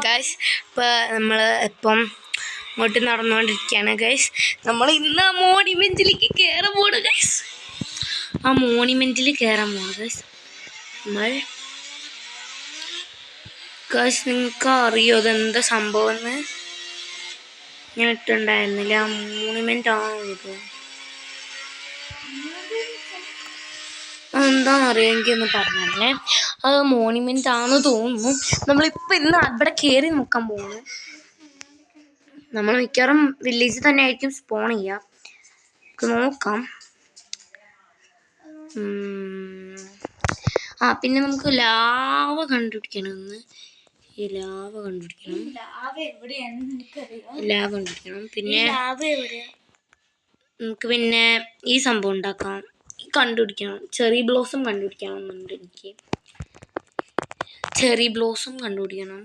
Guys ഇപ്പോൾ നമ്മൾ ഇപ്പം ഇങ്ങോട്ട് നടന്നുകൊണ്ടിരിക്കുകയാണ് ഗൈസ്. നമ്മൾ ഇന്ന് ആ മോണിമെൻറ്റിലേക്ക് കയറാൻ പോകണം ഗൈസ്. ആ മോണിമെൻറ്റിൽ കയറാൻ പോകണം ഗൈസ്. നമ്മൾ ഗൈസ് നിങ്ങൾക്ക് അറിയോ അതെന്താ സംഭവം എന്ന്? ഞാൻ ഇട്ടുണ്ടായിരുന്നില്ല. ആ മോണിമെൻ്റ് ആണോ ഇത്? എന്താണെന്നറിയാം, എനിക്കൊന്ന് പറഞ്ഞേ. അത് മോണിമെൻ്റ് ആണെന്ന് തോന്നുന്നു. നമ്മളിപ്പോൾ ഇന്ന് അവിടെ കയറി നോക്കാൻ പോകുന്നു. നമ്മൾ മിക്കവാറും വില്ലേജിൽ തന്നെ ആയിരിക്കും സ്പോൺ ചെയ്യുക. നോക്കാം. പിന്നെ നമുക്ക് ലാവ കണ്ടുപിടിക്കണം. ഈ ലാവ കണ്ടുപിടിക്കണം. പിന്നെ നമുക്ക് പിന്നെ ഈ സംഭവം ഉണ്ടാക്കാം. കണ്ടുപിടിക്കണം. ചെറി ബ്ലോസം കണ്ടുപിടിക്കണമെന്നുണ്ട് എനിക്ക്. ചെറി ബ്ലോസം കണ്ടുപിടിക്കണം.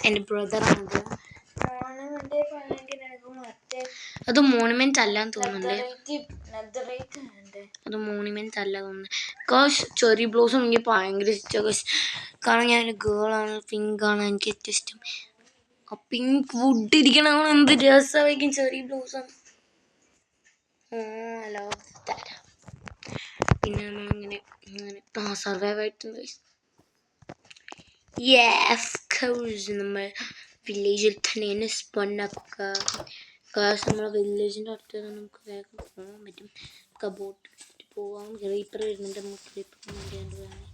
എൻ്റെ ബ്രദറാണത്. അത് മോണുമെന്റ് അല്ലാന്ന് തോന്നുന്നുണ്ട്. അത് മോണുമെന്റ് അല്ല തോന്നുന്നു. കാശ് ചെറി ബ്ലോസം എനിക്ക് ഭയങ്കര ഇഷ്ടമാണ്. കാരണം ഞാനൊരു ഗേളാണ്, പിങ്കാണ് എനിക്ക് ഏറ്റവും ഇഷ്ടം. ആ പിങ്ക് വുഡ് ഇരിക്കണമെന്ന് എന്ത് രസമായിരിക്കും ചെറി ബ്ലോസം. ഹലോ. പിന്നെ നമ്മളിങ്ങനെ സർവൈവ് ആയിട്ടുണ്ട്. നമ്മൾ വില്ലേജിൽ തന്നെയാണ് സ്പോണാക്കുക. കാശ് നമ്മളെ വില്ലേജിൻ്റെ അടുത്ത് നമുക്ക് വേഗം പോകാൻ പറ്റും. ബോട്ട് പോകാം. ക്രീപ്പർ വരുന്നുണ്ട്. നമുക്ക് ക്രീപ്പർ വേണ്ടിയാണ്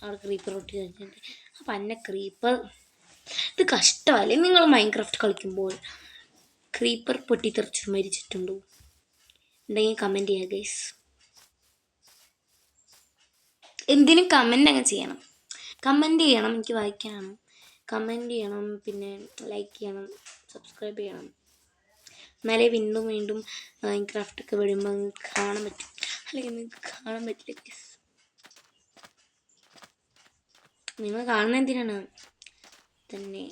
അവിടെ ക്രീപ്പർ ഒട്ടി വെച്ചിട്ടുണ്ട്. അപ്പം എന്നെ ക്രീപ്പർ ഇത് കഷ്ടമല്ലേ? നിങ്ങൾ മൈൻക്രാഫ്റ്റ് കളിക്കുമ്പോൾ ക്രീപ്പർ പൊട്ടിത്തെറിച്ച് മരിച്ചിട്ടുണ്ടോ? ഉണ്ടെങ്കിൽ കമൻറ്റ് ചെയ്യുക ഗൈസ്. എന്തിനും കമൻറ്റ് അങ്ങ് ചെയ്യണം. കമൻറ്റ് ചെയ്യണം, എനിക്ക് വായിക്കാനാണ്. കമൻറ്റ് ചെയ്യണം, പിന്നെ ലൈക്ക് ചെയ്യണം, സബ്സ്ക്രൈബ് ചെയ്യണം. എന്നാലേ വീണ്ടും വീണ്ടും മൈൻക്രാഫ്റ്റൊക്കെ വരുമ്പോൾ നിങ്ങൾക്ക് കാണാൻ പറ്റും. അല്ലെങ്കിൽ നിങ്ങൾക്ക് കാണാൻ പറ്റില്ല ഗൈസ്. നിങ്ങൾ കാണുന്ന എന്തിനാണ്? തന്നെ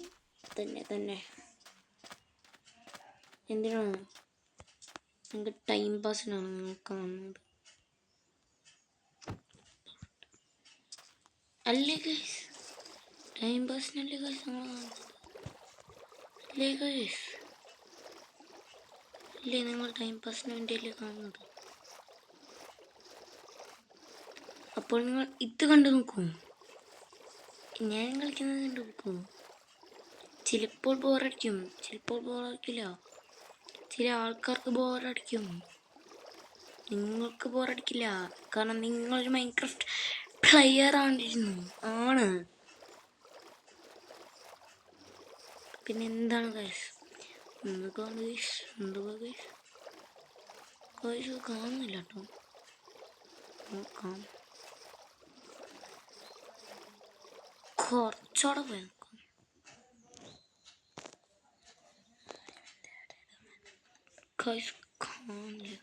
എന്തിനാണ്? നിങ്ങൾക്ക് ടൈം പാസിനാണ് നിങ്ങൾ കാണുന്നത് അല്ലേ ഗൈസ്? ടൈം പാസിനല്ലേ ഗൈസ് നിങ്ങൾ കാണുന്നത്? അല്ലേ ഗൈസ്? അല്ലേ നിങ്ങൾ ടൈം പാസിന് വേണ്ടിയല്ലേ കാണുന്നത്? അപ്പോൾ നിങ്ങൾ ഇത് കണ്ടു നോക്കൂ. ഞാൻ കളിക്കുന്നത് കണ്ടു നോക്കൂ. ചിലപ്പോൾ ബോറടിക്കും, ചിലപ്പോൾ ബോറടിക്കില്ല. ചില ആൾക്കാർക്ക് ബോറടിക്കും, നിങ്ങൾക്ക് ബോറടിക്കില്ല. കാരണം നിങ്ങളൊരു മൈൻക്രാഫ്റ്റ് പ്ലെയർ ആണ്. പിന്നെ എന്താണ് ഗൈസ്? എന്തൊക്കെയാണ് ഗൈസ്? ഗൈസ് കാണുന്നില്ല കേട്ടോ. നോക്കാം, കുറച്ചോടെ പോയി നോക്കാം. ഗൈസ് കാണുന്നില്ല.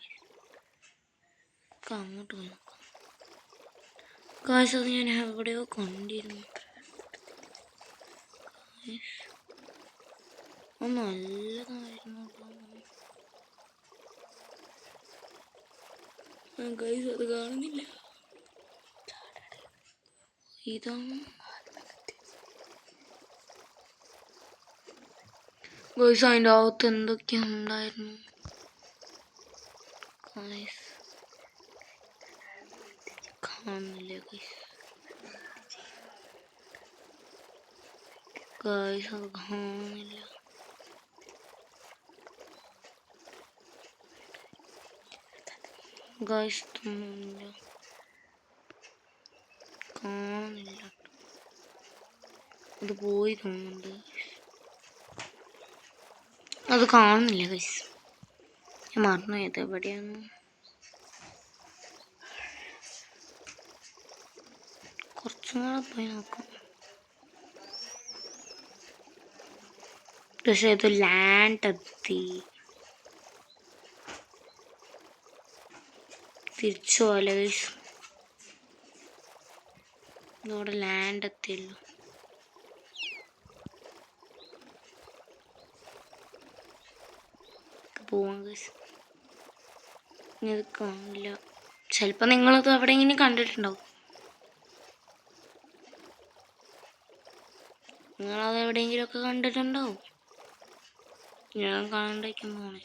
അങ്ങോട്ട് പോയി നോക്കാം. ഗൈസ് അത് ഞാൻ എവിടെയോ കണ്ടിരുന്നു. നല്ലതായിരുന്നു ഗൈസ്. അത് കാണുന്നില്ല. ഇതാണ് ഗൈസ്. അതിൻ്റെ അകത്ത് എന്തൊക്കെയാണ് ഉണ്ടായിരുന്നു ഗൈസ്? കാണുന്നില്ല ഗൈസ്. അത് കാണുന്നില്ല. ഗൈസ് കാണുന്നില്ല. അത് പോയി തോന്നുന്നുണ്ട്. അത് കാണുന്നില്ല ഗൈസ്. ഞാൻ മറന്നു പോയത് എവിടെയാണ്. കുറച്ചും കൂടെ പോയി നോക്കാം. പക്ഷെ ഇത് ലാൻഡ് എത്തി. തിരിച്ചു പോലെ ഗൈസ്. ഇതോടെ ലാൻഡ് എത്തിയല്ലോ. പോവാം ഗൈസ്. ഇത് കാണില്ല. ചിലപ്പോൾ നിങ്ങളത് എവിടെയെങ്കിലും കണ്ടിട്ടുണ്ടാവും. നിങ്ങളത് എവിടെയെങ്കിലുമൊക്കെ കണ്ടിട്ടുണ്ടാവും. ഞാൻ കാണാണ്ടിരിക്കാൻ പോണേ.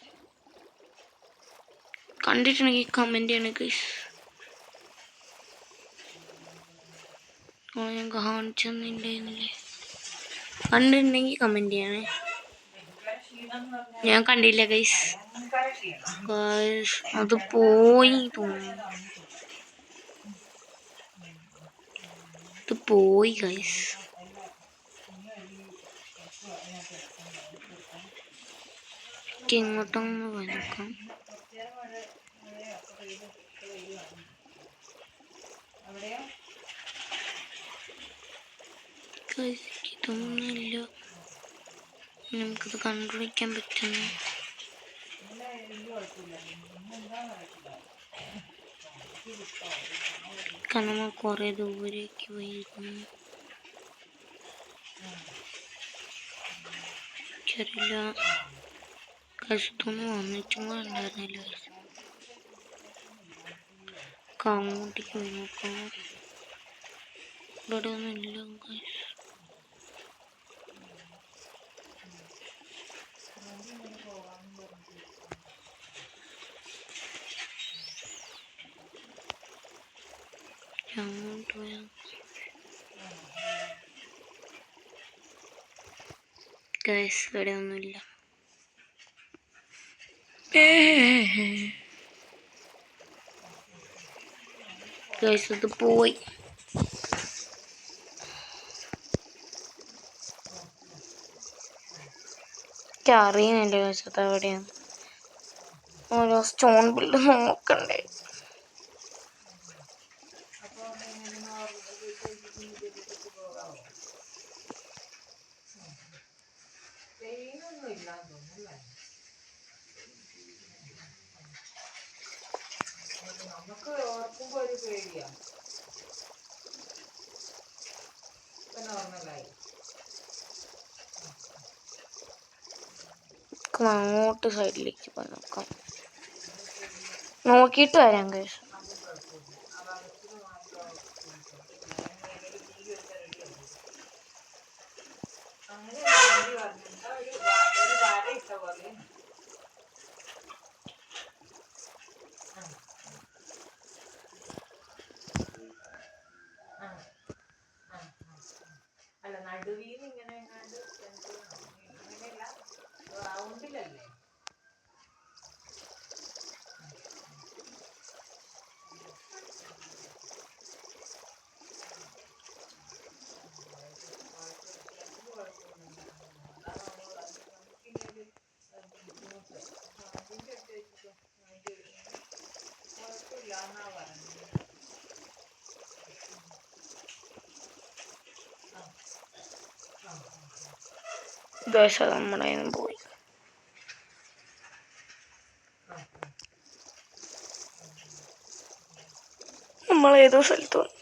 കണ്ടിട്ടുണ്ടെങ്കിൽ കമൻറ്റ് ചെയ്യണേ ഗൈസ്. ഞാൻ കാണിച്ചെന്നുണ്ടായിരുന്നില്ലേ? കണ്ടിട്ടുണ്ടെങ്കിൽ കമൻറ്റ് ചെയ്യണേ. ഞാൻ കണ്ടില്ല ഗൈസ്. അത് പോയി തോന്നുന്നു. ഇത് പോയി ഗൈസ്. ഇങ്ങോട്ടൊന്ന് പോയി നോക്കാം. തോന്നുന്നില്ല നമുക്കത് കണ്ടുപിടിക്കാൻ പറ്റുന്നു. കാരണം കുറെ ദൂരേക്ക് പോയിരുന്നു. ചെറിയ കഷ്ടമൊന്നും വന്നിട്ടും ഉണ്ടായിരുന്നില്ല. അങ്ങോട്ടേക്ക് പോയി നോക്കാം. ഇവിടെ ഒന്നുമില്ല. അങ്ങോട്ട് പോയാ ഗൈസ് ഇവിടെ ഒന്നുമില്ല. ഗൈസ് അത് പോയി. അറിയുന്നില്ല ഗൈസ് അത് എവിടെയാണ്. ഓരോ സ്റ്റോൺ ബിൽഡ് നോക്കണ്ടേ. നമുക്ക് ഓർക്കുമ്പോ ഒരു പേടിയാ. നോർമലായി അങ്ങോട്ട് സൈഡിലേക്ക് പോയി നോക്കാം. നോക്കിയിട്ട് വരാം ഗൈസ്. അല്ല നടുവീന്ന് ഇങ്ങനെ ഇങ്ങനെയല്ല, റൗണ്ടിലല്ലേ? ദോശ നമ്മുടെ കയ്യിൽ നിന്ന് പോയി. നമ്മൾ ഏതോ സ്ഥലത്ത് വന്നു.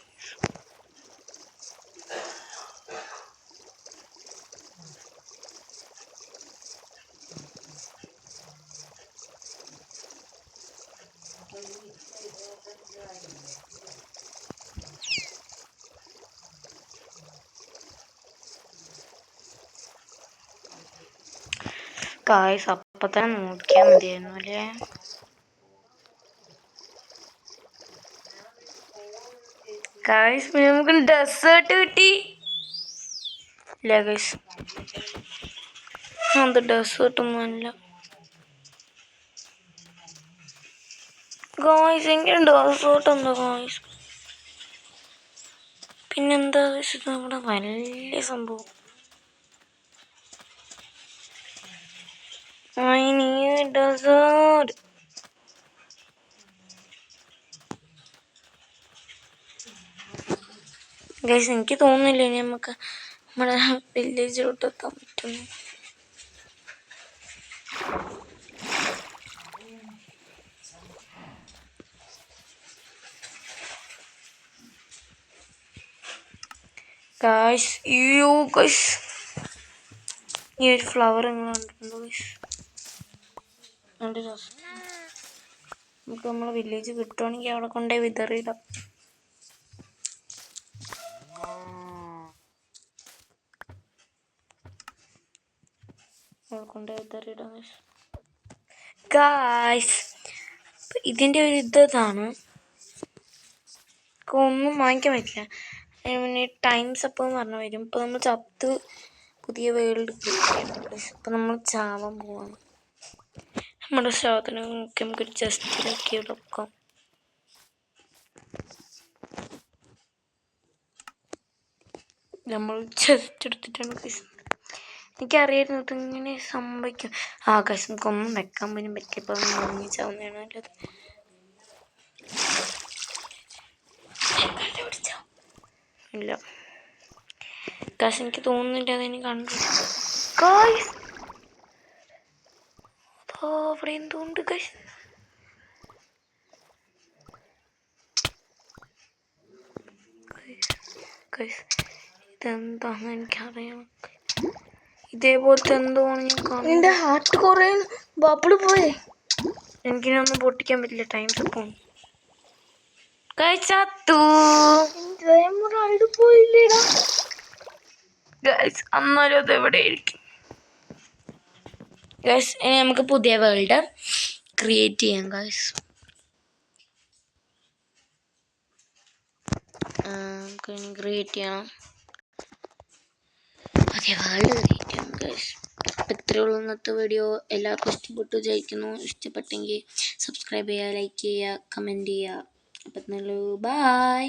ഗായ്സ് അപ്പം തന്നെ നോക്കിയാൽ മതിയായിരുന്നു അല്ലേ? ഗായ്സ് നമുക്ക് ഡെസേർട്ട് കിട്ടി. ഇല്ല ഗായ്സ്, അത് ഡെസേർട്ടൊന്നും അല്ല ഗായ്സ്. എങ്കിലും ഡെസേർട്ട് എന്താ ഗായ്സ്? പിന്നെന്താ ഗായ്സ്, നമ്മുടെ വലിയ സംഭവം. I need dessert. ഗൈസ് എനിക്ക് തോന്നുന്നില്ല ഇനി നമുക്ക് നമ്മുടെ വില്ലേജിലോട്ട് എത്താൻ പറ്റുന്നു. ഗൈസ് ഗൈസ് ഈ ഒരു ഫ്ലവർ നിങ്ങൾ കണ്ടിട്ടുണ്ടോ ഗൈസ്? നല്ല രസം. നമുക്ക് നമ്മളെ വില്ലേജ് കിട്ടുവാണെങ്കിൽ അവിടെ കൊണ്ടുപോയി വിതറിയിടാം. അവിടെ കൊണ്ടുപോയി വിതറിയിടാം ഗായ്സ്. ഇതിൻ്റെ ഒരു ഇതാണ്, ഒന്നും വാങ്ങിക്കാൻ പറ്റില്ല. പിന്നെ ടൈംസ് അപ്പം പറഞ്ഞ് വരും. ഇപ്പോൾ നമ്മൾ ചത്ത് പുതിയ വേൾഡ് ഇപ്പം നമ്മൾ ചാവാൻ പോവാണ്. നമ്മുടെ സാധനങ്ങളൊക്കെ നമുക്ക് ജസ്റ്റിലൊക്കെ എടുക്കാം. നമ്മൾ ജസ്റ്റ് എടുത്തിട്ടാണ് ഗൈസ്. എനിക്കറിയായിരുന്നു ഇതിങ്ങനെ സംഭവിക്കും. ഗൈസ് നമുക്കൊന്നും വെക്കാൻ പോലും പറ്റില്ല. ഇപ്പം വാങ്ങിച്ചാവുന്നതാണ് നല്ലത്. ഇല്ല ഗൈസ്, എനിക്ക് തോന്നുന്നില്ല അതെനിക്ക് കണ്ടു. ഗൈസ് അവിടെ എന്തുകൊണ്ട് ഗൈസ്? ഗൈസ് ഇതെന്താണെന്ന് എനിക്കറിയാം. ഇതേപോലത്തെ എന്തോ ആണ് ഞാൻ കാണുന്നത്. എൻ്റെ ഹാർട്ട് കുറേ ബബിള് പോയേ. എനിക്കിനൊന്നും പൊട്ടിക്കാൻ പറ്റില്ല. ടൈംസ് അപ്പം കഴിച്ചു പോയില്ലേടാ ഗൈസ്. അന്നാലും അത് എവിടെ ആയിരിക്കും ഗൈസ്? ഇനി നമുക്ക് പുതിയ വേൾഡ് ക്രിയേറ്റ് ചെയ്യാം ഗൈസ്. നമുക്ക് ഇനി ക്രിയേറ്റ് ചെയ്യണം. പുതിയ വേൾഡ് ക്രിയേറ്റ് ചെയ്യണം ഗൈസ്. അപ്പം ഇത്രയേ ഉള്ളൂ ഇന്നത്തെ വീഡിയോ. എല്ലാവർക്കും ഇഷ്ടപ്പെട്ടു വിചാരിക്കുന്നു. ഇഷ്ടപ്പെട്ടെങ്കിൽ സബ്സ്ക്രൈബ് ചെയ്യുക, ലൈക്ക് ചെയ്യുക, കമൻറ്റ് ചെയ്യുക. അപ്പം ബൈ.